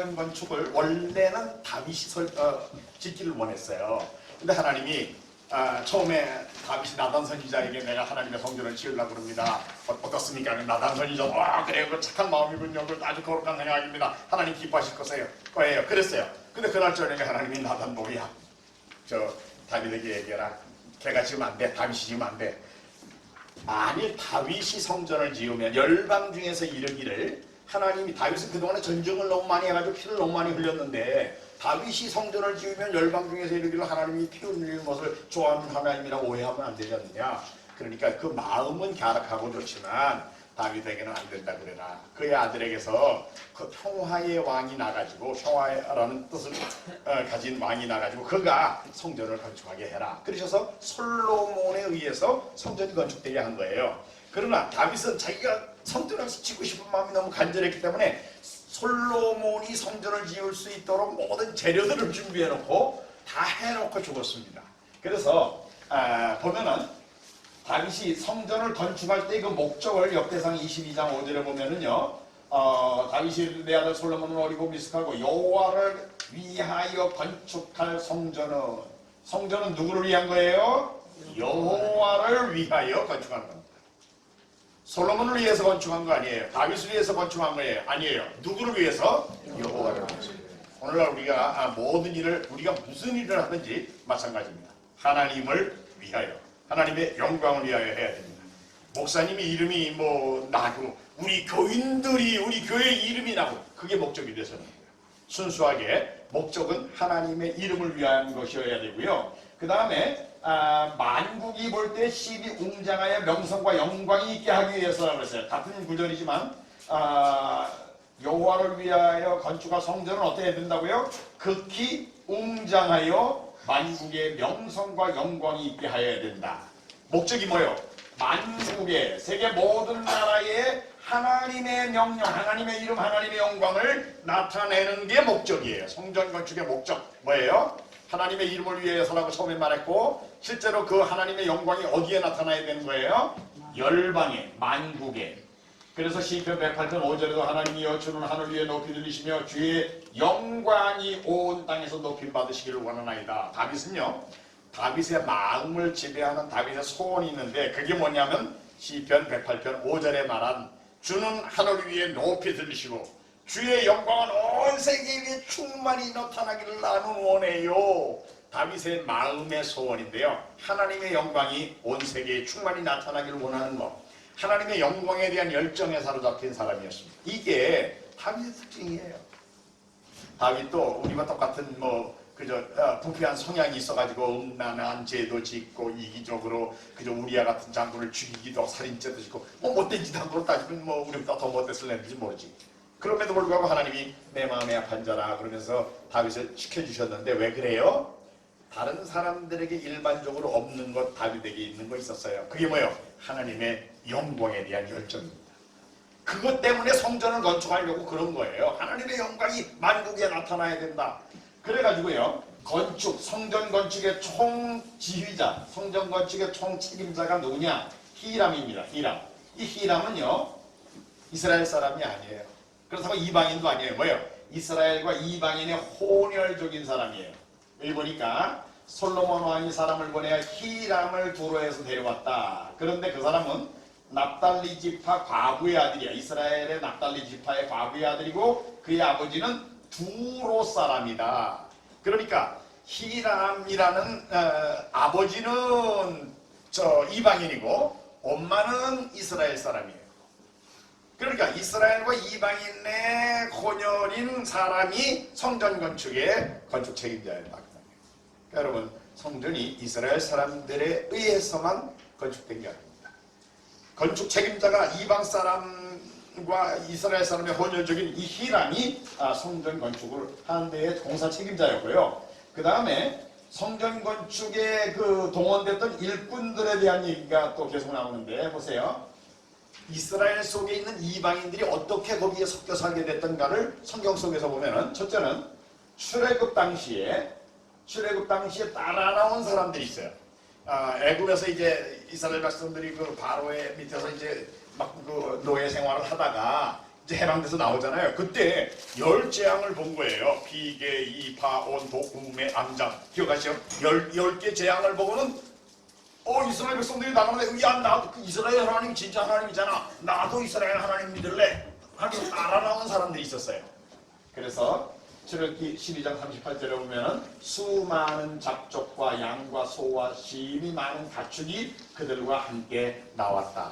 성전 건축을 원래는 다윗이 짓기를 원했어요. 근데 하나님이 처음에 다윗이 나단 선지자에게 내가 하나님의 성전을 지으려고 그럽니다. 어떻습니까? 나단 선지자 그래요. 그 착한 마음이군요. 그 아주 거룩한 생각입니다. 하나님 기뻐하실 거예요. 그랬어요. 근데 그날 저녁에 하나님이 나단 너야 저 다윗에게 얘기해라. 걔가 지으면 안 돼. 다윗이 지으면 안 돼. 만일 다윗이 성전을 지으면 열방 중에서 이르기를 하나님이 다윗은 그동안에 전쟁을 너무 많이 해가지고 피를 너무 많이 흘렸는데 다윗이 성전을 지으면 열방 중에서 이르기를 하나님이 피 흘리는 것을 좋아하는 하나님이라고 오해하면 안 되지 않느냐. 그러니까 그 마음은 갸륵하고 좋지만 다윗에게는 안 된다 그래라. 그의 아들에게서 그 평화의 왕이 나가지고 평화라는 뜻을 가진 왕이 나가지고 그가 성전을 건축하게 해라. 그러셔서 솔로몬에 의해서 성전이 건축되게 한 거예요. 그러나 다윗은 자기가 성전을 짓고 싶은 마음이 너무 간절했기 때문에 솔로몬이 성전을 지을 수 있도록 모든 재료들을 준비해놓고 다 해놓고 죽었습니다. 그래서 보면은 다윗이 성전을 건축할 때 그 목적을 역대상 22장 5절에 보면은요, 다윗이 내 아들 솔로몬은 어리고 미숙하고 여호와를 위하여 건축할 성전은 누구를 위한 거예요? 여호와를 위하여 건축하는 겁니다. 솔로몬을 위해서 건축한 거 아니에요. 다윗을 위해서 건축한 거예요. 아니에요. 누구를 위해서? 여호와를 위해서. 오늘날 우리가 모든 일을 우리가 무슨 일을 하든지 마찬가지입니다. 하나님을 위하여, 하나님의 영광을 위하여 해야 됩니다. 목사님이 이름이 나고 우리 교인들이 우리 교회 이름이 나고 그게 목적이 돼서는 순수하게 목적은 하나님의 이름을 위한 것이어야 되고요. 그 다음에 만국이 볼 때 시비 웅장하여 명성과 영광이 있게 하기 위해서라고 했어요. 같은 구절이지만 여호와를 위하여 건축할 성전은 어떻게 해야 된다고요? 극히 웅장하여 만국의 명성과 영광이 있게 하여야 된다. 목적이 뭐예요? 만국의 세계 모든 나라에 하나님의 명령, 하나님의 이름, 하나님의 영광을 나타내는 게 목적이에요. 성전 건축의 목적 뭐예요? 하나님의 이름을 위해서라고 처음에 말했고 실제로 그 하나님의 영광이 어디에 나타나야 되는 거예요? 열방에, 만국에. 그래서 시편 108편 5절에도 하나님이여 주는 하늘 위에 높이 들리시며 주의 영광이 온 땅에서 높임 받으시기를 원하나이다. 다윗은요, 다윗의 마음을 지배하는 다윗의 소원이 있는데 그게 뭐냐면 시편 108편 5절에 말한 주는 하늘 위에 높이 들리시고 주의 영광은 온 세계에 충만히 나타나기를 나는 원해요. 다윗의 마음의 소원인데요. 하나님의 영광이 온 세계에 충만히 나타나기를 원하는 것. 하나님의 영광에 대한 열정에 사로잡힌 사람이었습니다. 이게 다윗의 특징이에요. 다윗도 우리와 똑같은 부패한 성향이 있어가지고 음란한 죄도 짓고 이기적으로 그저 우리와 같은 장군을 죽이기도 살인죄도 짓고 못된 짓 한 거로 따지면 우리보다 더 못됐을는지 모르지. 그럼에도 불구하고 하나님이 내 마음에 아픈 자라 그러면서 다윗을 시켜주셨는데 왜 그래요? 다른 사람들에게 일반적으로 없는 것 다윗에게 있는 거 있었어요. 그게 뭐예요? 하나님의 영광에 대한 열정입니다. 그것 때문에 성전을 건축하려고 그런 거예요. 하나님의 영광이 만국에 나타나야 된다. 그래가지고요, 성전 건축의 총지휘자, 성전 건축의 총책임자가 누구냐? 히람입니다. 히람. 이 히람은요, 이스라엘 사람이 아니에요. 그렇다고 이방인도 아니에요. 뭐예요? 이스라엘과 이방인의 혼혈족인 사람이에요. 여기 보니까 솔로몬 왕이 사람을 보내야 히람을 두로에서 데려왔다. 그런데 그 사람은 납달리 지파 과부의 아들이야. 이스라엘의 납달리 지파의 과부의 아들이고 그의 아버지는 두로 사람이다. 그러니까 히람이라는 아버지는 이방인이고 엄마는 이스라엘 사람이에요. 그러니까 이스라엘과 이방인의 혼혈인 사람이 성전 건축의 건축 책임자였다. 그러니까 여러분, 성전이 이스라엘 사람들에 의해서만 건축된 게 아닙니다. 건축 책임자가 이방 사람과 이스라엘 사람의 혼혈적인 이 히람이 성전 건축을 하는 데의 공사 책임자였고요. 그 다음에 성전 건축에 동원됐던 일꾼들에 대한 얘기가 또 계속 나오는데 보세요. 이스라엘 속에 있는 이방인들이 어떻게 거기에 섞여 살게 됐던가를 성경 속에서 보면은 첫째는 출애굽 당시에 따라 나온 사람들이 있어요. 애굽에서 이제 이스라엘 백성들이 그 바로의 밑에서 이제 막 노예 생활을 하다가 이제 해방돼서 나오잖아요. 그때 10재앙을 본 거예요. 비계, 이파, 온도, 구매, 암장. 기억하시죠? 10개 재앙을 보고는 이스라엘 백성들이 나가는데 야 나도 그 이스라엘 하나님 진짜 하나님이잖아. 나도 이스라엘 하나님 믿을래. 하긴 따라 나온 사람들이 있었어요. 그래서 출애굽기 12장 38절에 보면은 수많은 잡족과 양과 소와 심이 많은 가축이 그들과 함께 나왔다.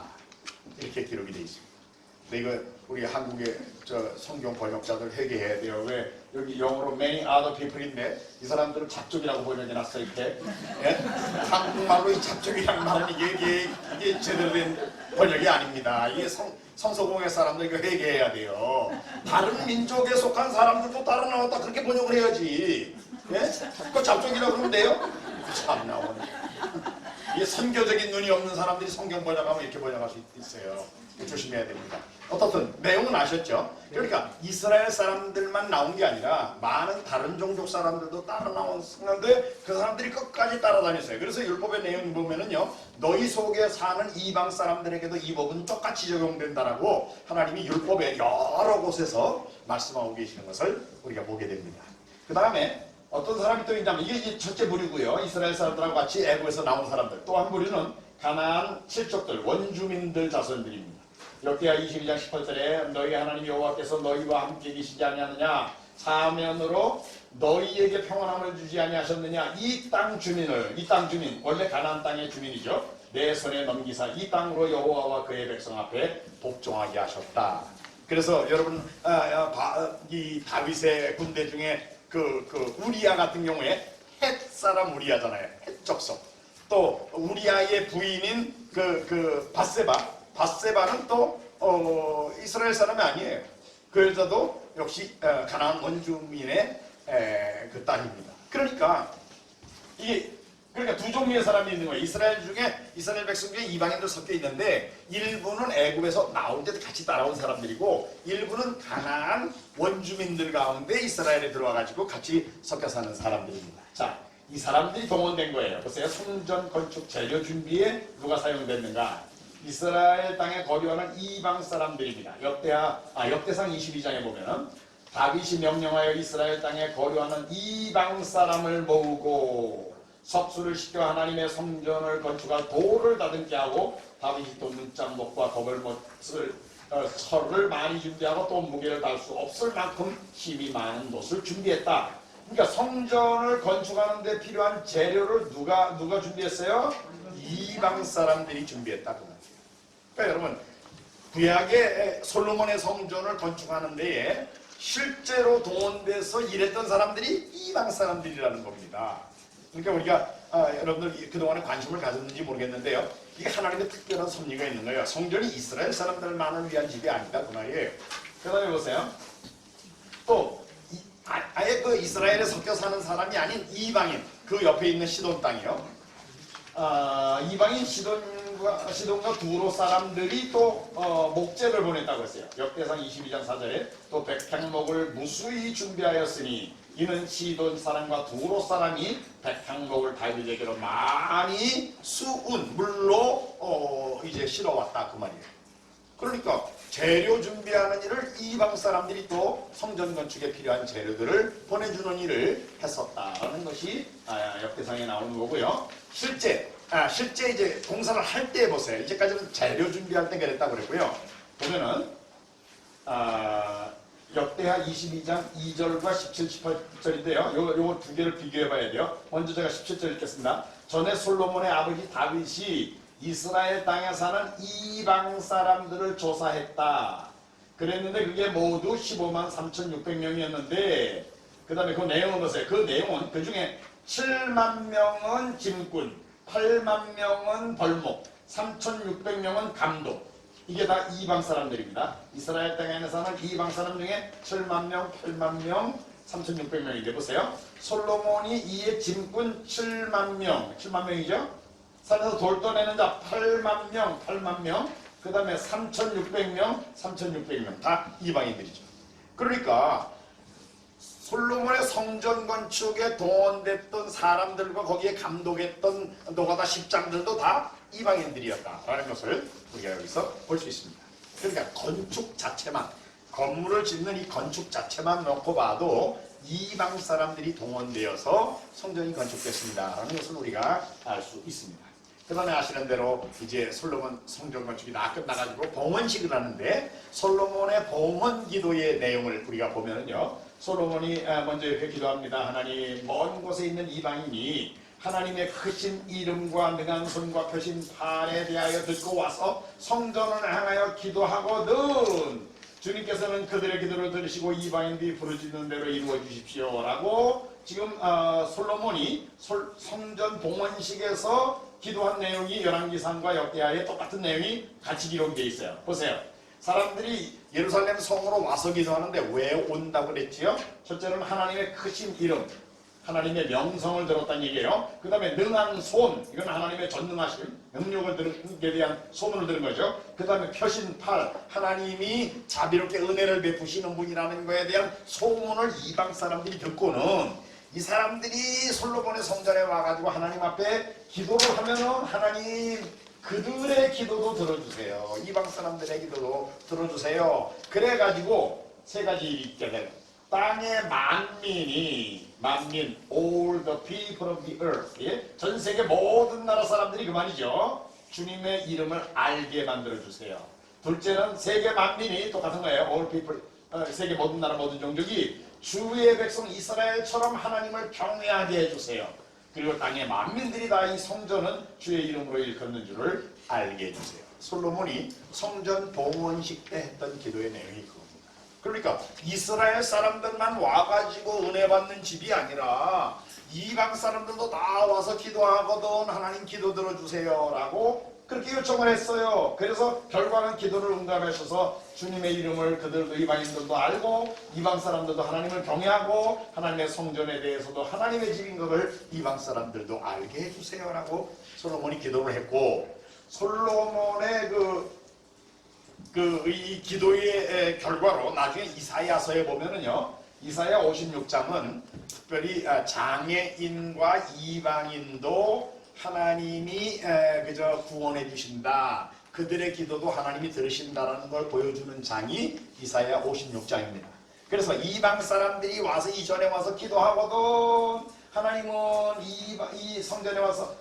이렇게 기록이 되어 있습니다. 근데 이거 우리 한국의 성경 번역자들 회개해야 돼요. 왜 여기 영어로 many other people인데 이 사람들은 잡족이라고 번역해놨어 이렇게. 예? 한국말로 이 잡족이란 말은 이게 제대로 된 번역이 아닙니다. 이게 성서공회 사람들 이거 회개해야 돼요. 다른 민족에 속한 사람들도 따라 나왔다 그렇게 번역을 해야지. 예? 그 잡족이라고 그러면 돼요? 참 나오네. 이게 선교적인 눈이 없는 사람들이 성경 번역하면 이렇게 번역할 수 있어요. 조심해야 됩니다. 어떻든 내용은 아셨죠? 그러니까 이스라엘 사람들만 나온 게 아니라 많은 다른 종족 사람들도 따라 나왔는데 그 사람들이 끝까지 따라다녔어요. 그래서 율법의 내용 보면은요, 너희 속에 사는 이방 사람들에게도 이 법은 똑같이 적용된다라고 하나님이 율법의 여러 곳에서 말씀하고 계시는 것을 우리가 보게 됩니다. 그 다음에 어떤 사람이 또 있냐면 이게 첫째 무리고요. 이스라엘 사람들하고 같이 애굽에서 나온 사람들. 또 한 무리는 가나안 칠족들, 원주민들 자손들입니다. 역대하 22장 18절에 너희 하나님 여호와께서 너희와 함께 계시지 아니하느냐, 사면으로 너희에게 평안함을 주지 아니하셨느냐, 이 땅 주민을, 이 땅 주민 원래 가나안 땅의 주민이죠, 내 손에 넘기사 이 땅으로 여호와와 그의 백성 앞에 복종하게 하셨다. 그래서 여러분 이 다윗의 군대 중에 그 우리야 같은 경우에 헷 사람 우리야잖아요. 헷 족속. 또 우리야의 부인인 그 바세바는 또 이스라엘 사람이 아니에요. 그 여자도 역시 가나안 원주민의 그 딸입니다. 그러니까 두 종류의 사람이 있는 거예요. 이스라엘 백성 중에 이방인들 섞여 있는데 일부는 애굽에서 나올 때 같이 따라온 사람들이고 일부는 가나안 원주민들 가운데 이스라엘에 들어와가지고 같이 섞여 사는 사람들입니다. 자, 이 사람들이 동원된 거예요. 보세요. 성전 건축 재료 준비에 누가 사용됐는가? 이스라엘 땅에 거류하는 이방 사람들입니다. 역대상 22장에 보면 다윗이 명령하여 이스라엘 땅에 거류하는 이방 사람을 모으고 석수를 시켜 하나님의 성전을 건축할 돌을 다듬게 하고 다윗이 또 문짝목과 거벌못을 철을 많이 준비하고 또 무게를 달 수 없을 만큼 힘이 많은 못을 준비했다. 그러니까 성전을 건축하는 데 필요한 재료를 누가 준비했어요? 이방 사람들이 준비했다. 그러니까 여러분, 구약의 솔로몬의 성전을 건축하는 데에 실제로 동원돼서 일했던 사람들이 이방 사람들이라는 겁니다. 그러니까 우리가 여러분들 그동안에 관심을 가졌는지 모르겠는데요, 이게 하나님의 특별한 섭리가 있는 거예요. 성전이 이스라엘 사람들만을 위한 집이 아니다 그 말이에요. 그 다음에 보세요. 또 아예 그 이스라엘에 섞여 사는 사람이 아닌 이방인, 그 옆에 있는 시돈 땅이요. 이방인 시돈과 두로 사람들이 또 목재를 보냈다고 했어요. 역대상 22장 4절에 또 백향목을 무수히 준비하였으니 이는 시돈 사람과 두로 사람이 백향목을 다윗에게로 많이 물로 이제 실어왔다 그 말이에요. 그러니까 재료 준비하는 일을 이방 사람들이 또 성전 건축에 필요한 재료들을 보내주는 일을 했었다는 것이 역대상에 나오는 거고요. 실제 이제 공사를 할 때 보세요. 이제까지는 재료 준비할 때 그랬다고 그랬고요. 보면은 역대하 22장 2절과 17, 18절인데요. 요거 두 개를 비교해 봐야 돼요. 먼저 제가 17절 읽겠습니다. 전에 솔로몬의 아버지 다윗이 이스라엘 땅에 사는 이방 사람들을 조사했다. 그랬는데 그게 모두 15만 3,600명이었는데 그 다음에 그 내용을 보세요. 그 내용은 그 중에 7만 명은 짐꾼, 8만 명은 벌목, 3,600명은 감독. 이게 다 이방 사람들입니다. 이스라엘 땅에 사는 이방 사람 중에 7만 명, 8만 명, 3,600명인데 보세요. 솔로몬이 이에 짐꾼 7만 명이죠. 산에서 돌 떠내는 자 8만 명, 그 다음에 3,600명 다 이방인들이죠. 그러니까 솔로몬의 성전 건축에 동원됐던 사람들과 거기에 감독했던 노가다 십장들도 다 이방인들이었다라는 것을 우리가 여기서 볼 수 있습니다. 그러니까 건축 자체만 건물을 짓는 이 건축 자체만 놓고 봐도 이방 사람들이 동원되어서 성전이 건축됐습니다라는 것을 우리가 알 수 있습니다. 그 다음에 아시는 대로 이제 솔로몬 성전 건축이 다 끝나가지고 봉헌식을 하는데 솔로몬의 봉헌 기도의 내용을 우리가 보면은요, 솔로몬이 먼저 이렇게 기도합니다. 하나님, 먼 곳에 있는 이방인이 하나님의 크신 이름과 능한 손과 펴신 팔에 대하여 듣고 와서 성전을 향하여 기도하거든 주님께서는 그들의 기도를 들으시고 이방인들이 부르짖는 대로 이루어 주십시오 라고 지금 솔로몬이 성전 봉헌식에서 기도한 내용이 열왕기상과 역대하에 똑같은 내용이 같이 기록되어 있어요. 보세요. 사람들이 예루살렘 성으로 와서 기도하는데 왜 온다고 그랬지요? 첫째는 하나님의 크신 이름, 하나님의 명성을 들었다는 얘기예요. 그 다음에 능한 손, 이건 하나님의 전능하심, 능력을 들은 게 대한 소문을 들은 거죠. 그 다음에 펴신 팔, 하나님이 자비롭게 은혜를 베푸시는 분이라는 거에 대한 소문을 이방 사람들이 듣고는 이 사람들이 솔로몬의 성전에 와가지고 하나님 앞에 기도를 하면은 하나님 그들의 기도도 들어주세요. 이방 사람들의 기도도 들어주세요. 그래가지고 세 가지 일이 있게 돼요. 땅의 만민, all the people of the earth, 예? 전 세계 모든 나라 사람들이 그 말이죠. 주님의 이름을 알게 만들어주세요. 둘째는 세계 만민이 똑같은 거예요. all people, 세계 모든 나라 모든 종족이 주의 백성 이스라엘처럼 하나님을 경외하게 해주세요. 그리고 땅의 만민들이 다 이 성전은 주의 이름으로 일컫는 줄을 알게 해주세요. 솔로몬이 성전 봉헌식 때 했던 기도의 내용이 그겁니다. 그러니까 이스라엘 사람들만 와가지고 은혜 받는 집이 아니라 이방 사람들도 다 와서 기도하거든 하나님 기도 들어주세요 라고 그렇게 요청을 했어요. 그래서 결과는 기도를 응답하셔서 주님의 이름을 그들도 이방인들도 알고 이방 사람들도 하나님을 경외하고 하나님의 성전에 대해서도 하나님의 집인 것을 이방 사람들도 알게 해주세요 라고 솔로몬이 기도를 했고, 솔로몬의 이 기도의 결과로 나중에 이사야서에 보면은요, 이사야 56장은 특별히 장애인과 이방인도 하나님이 그저 구원해 주신다, 그들의 기도도 하나님이 들으신다라는 걸 보여주는 장이 이사야 56장입니다. 그래서 이방 사람들이 와서 이전에 와서 기도하거든 하나님은 이 성전에 와서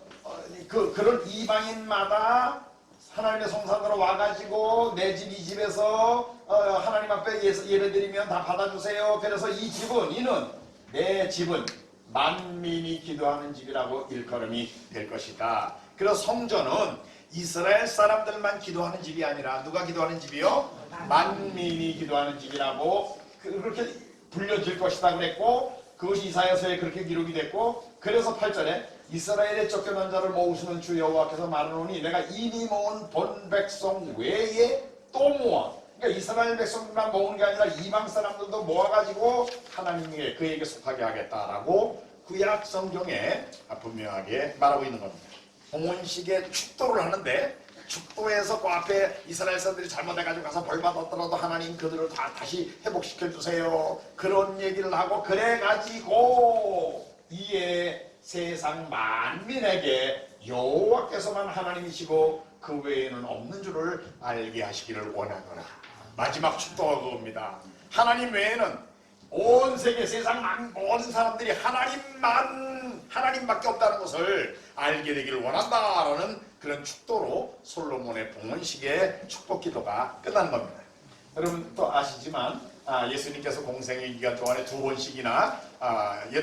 그런 이방인마다 하나님의 성산으로 와가지고 내 집 이 집에서 하나님 앞에 예배드리면 다 받아주세요. 그래서 이는 내 집은 만민이 기도하는 집이라고 일컬음이 될 것이다. 그래서 성전은 이스라엘 사람들만 기도하는 집이 아니라 누가 기도하는 집이요? 만민이 기도하는 집이라고 그렇게 불려질 것이다 그랬고, 그것이 이사야서에 그렇게 기록이 됐고, 그래서 8절에 이스라엘의 쫓겨난 자를 모으시는 주 여호와께서 말하노니 내가 이미 모은 본 백성 외에 또 모아, 그러니까 이스라엘 백성들만 모으는 게 아니라 이방 사람들도 모아가지고 하나님에게 그에게 속하게 하겠다라고 구약 성경에 분명하게 말하고 있는 겁니다. 봉헌식에 축도를 하는데 축도에서 그 앞에 이스라엘 사람들이 잘못해가지고 가서 벌 받았더라도 하나님 그들을 다시 회복시켜 주세요, 그런 얘기를 하고 그래가지고 이에 세상 만민에게 여호와께서만 하나님이시고 그 외에는 없는 줄을 알게 하시기를 원하노라. 마지막 축도가 그겁니다. 하나님 외에는 온 세계 세상 모든 사람들이 하나님밖에 없다는 것을 알게 되기를 원한다라는 그런 축도로 솔로몬의 봉헌식의 축복 기도가 끝난 겁니다. 여러분 또 아시지만 예수님께서 공생의 기간 동안에 2번씩이나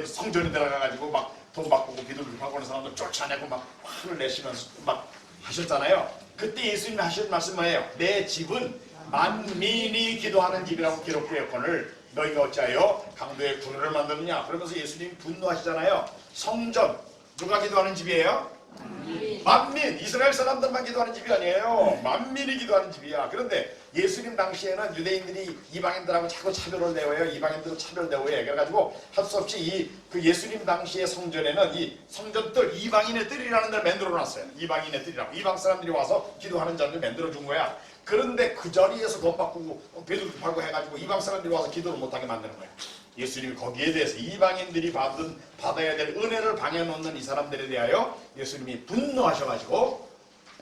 성전에 들어가가지고 막 돈 바꾸고 기도를 하고 하는 사람들 쫓아내고 막 화를 내시면서 막 하셨잖아요. 그때 예수님이 하신 말씀 뭐예요? 내 집은 만민이 기도하는 집이라고 기록되었거늘 너희가 어찌하여 강도의 군우를 만드느냐. 그러면서 예수님이 분노하시잖아요. 성전 누가 기도하는 집이에요? 만민, 이스라엘 사람들만 기도하는 집이 아니에요. 만민이 기도하는 집이야. 그런데 예수님 당시에는 유대인들이 이방인들하고 자꾸 차별을 내어요. 이방인들도 차별대오해. 그래가지고 할 수 없이 그 예수님 당시의 성전에는 이 성전뜰, 이방인의 뜰이라는 데를 만들어놨어요. 이방인의 뜰이라고. 이방 사람들이 와서 기도하는 자리를 만들어준 거야. 그런데 그 자리에서 돈 바꾸고 배도 팔고 해가지고 이방 사람들이 와서 기도를 못하게 만드는 거야. 예수님이 거기에 대해서 이방인들이 받아야 될 은혜를 방해놓는 이 사람들에 대하여 예수님이 분노하셔가지고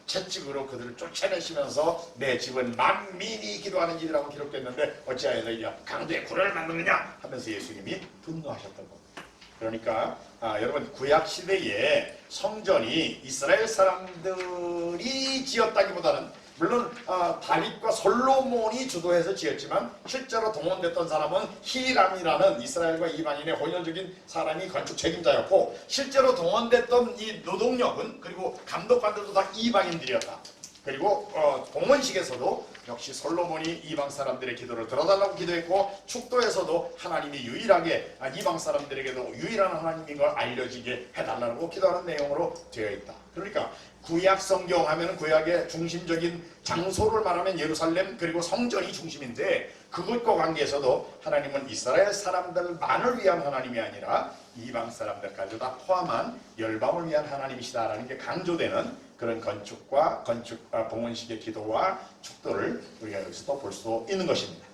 채찍으로 그들을 쫓아내시면서 내 집은 만민이 기도하는 집이라고 기록됐는데 어찌하여 너희가 강도의 굴을 만드느냐 하면서 예수님이 분노하셨던 겁니다. 그러니까 여러분 구약 시대에 성전이 이스라엘 사람들이 지었다기보다는 물론 다윗과 솔로몬이 주도해서 지었지만 실제로 동원됐던 사람은 히람이라는 이스라엘과 이방인의 혼혈적인 사람이 건축 책임자였고 실제로 동원됐던 이 노동력은 그리고 감독관들도 다 이방인들이었다. 그리고 봉헌식에서도 역시 솔로몬이 이방 사람들의 기도를 들어달라고 기도했고 축도에서도 하나님이 유일하게 이방 사람들에게도 유일한 하나님인 걸 알려지게 해달라고 기도하는 내용으로 되어 있다. 그러니까 구약 성경 하면 구약의 중심적인 장소를 말하면 예루살렘 그리고 성전이 중심인데 그것과 관계에서도 하나님은 이스라엘 사람들만을 위한 하나님이 아니라 이방 사람들까지 다 포함한 열방을 위한 하나님이시다라는 게 강조되는 그런 건축과 봉헌식의 기도와 축도를 우리가 여기서 또 볼 수 있는 것입니다.